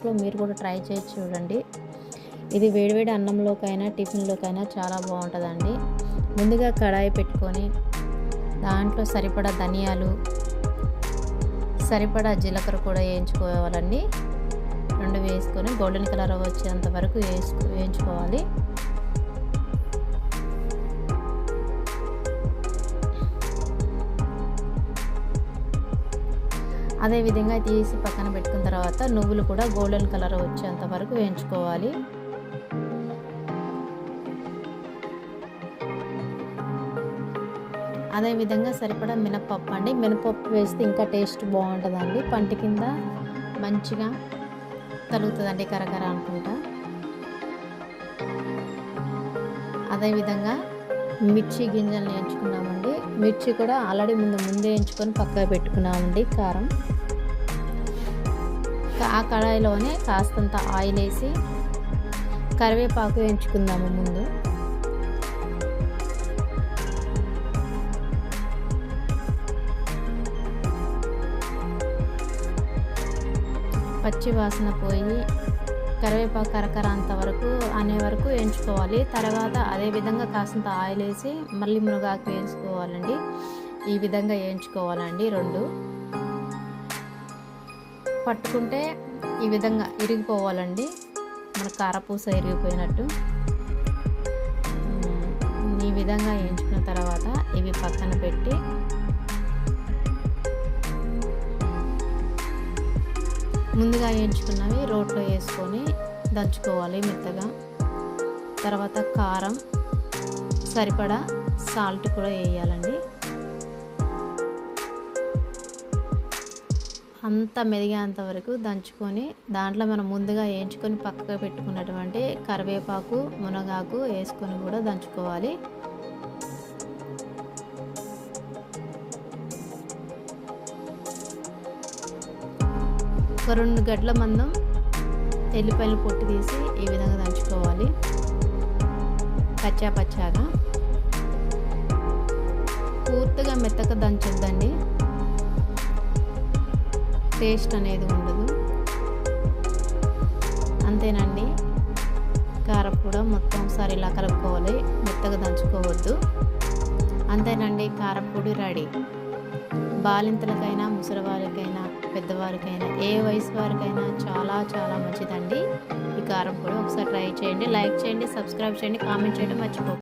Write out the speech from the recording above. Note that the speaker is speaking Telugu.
టేస్ట్లో మీరు కూడా ట్రై చేసి చూడండి. ఇది వేడివేడి అన్నంలోకైనా టిఫిన్లోకైనా చాలా బాగుంటుందండి. ముందుగా కడాయి పెట్టుకొని దాంట్లో సరిపడా ధనియాలు, సరిపడా జీలకర్ర కూడా వేయించుకోవాలండి. 2 వేసుకొని గోల్డెన్ కలర్ వచ్చేంత వరకు వేయించుకోవాలి. అదేవిధంగా తీసి పక్కన పెట్టుకున్న తర్వాత నువ్వులు కూడా గోల్డెన్ కలర్ వచ్చేంత వరకు వేయించుకోవాలి. అదేవిధంగా సరిపడా మినపప్పు అండి. మినపప్పు వేస్తే ఇంకా టేస్ట్ బాగుంటుందండి. పంట కింద మంచిగా తలుగుతుందండి కరకర అనుకుంటా. అదేవిధంగా మిర్చి గింజలు వేయించుకున్నామండి. మిర్చి కూడా ఆల్రెడీ ముందే వేయించుకొని పక్కకు పెట్టుకున్నామండి. కారం ఆ కడాయిలోనే కాస్తంత ఆయిల్ వేసి కరివేపాకు వేయించుకుందాము. ముందు పచ్చి వాసన పోయి కరివేపాకు కరకర అంత వరకు అనే వరకు వేయించుకోవాలి. తర్వాత అదేవిధంగా కాస్తంత ఆయిల్ వేసి మళ్ళీ మునగాకు వేసుకోవాలండి. ఈ విధంగా వేయించుకోవాలండి. 2 పట్టుకుంటే ఈ విధంగా ఇరిగిపోవాలండి. మన కారపూస ఇరిగిపోయినట్టు ఈ విధంగా వేయించుకున్న తర్వాత ఇవి పక్కన పెట్టి ముందుగా వేయించుకున్నవి రోట్లో వేసుకొని దంచుకోవాలి మెత్తగా. తర్వాత కారం, సరిపడా సాల్ట్ కూడా వేయాలండి. అంతా మెదిగేంత వరకు దంచుకొని దాంట్లో మనం ముందుగా వేయించుకొని పక్కగా పెట్టుకున్నటువంటి కరివేపాకు, మునగాకు వేసుకొని కూడా దంచుకోవాలి. ఒక 2 గడ్డల మందం ఎల్లిపాయలు పొట్టు తీసి ఈ విధంగా దంచుకోవాలి. పచ్చాగా పూర్తిగా మెత్తగా దంచొద్దండి, టేస్ట్ అనేది ఉండదు. అంతేనండి. కారం కూడా మొత్తం ఒకసారి ఇలా కలుపుకోవాలి, మెత్తగా దంచుకోవద్దు. అంతేనండి, కారపొడి రెడీ. బాలింతలకైనా, ముసలివారికైనా, పెద్దవారికైనా, ఏ వయసు వారికైనా చాలా చాలా మంచిదండి ఈ కారం పొడి. ఒకసారి ట్రై చేయండి. లైక్ చేయండి, సబ్స్క్రైబ్ చేయండి, కామెంట్ చేయడం మర్చిపోకండి.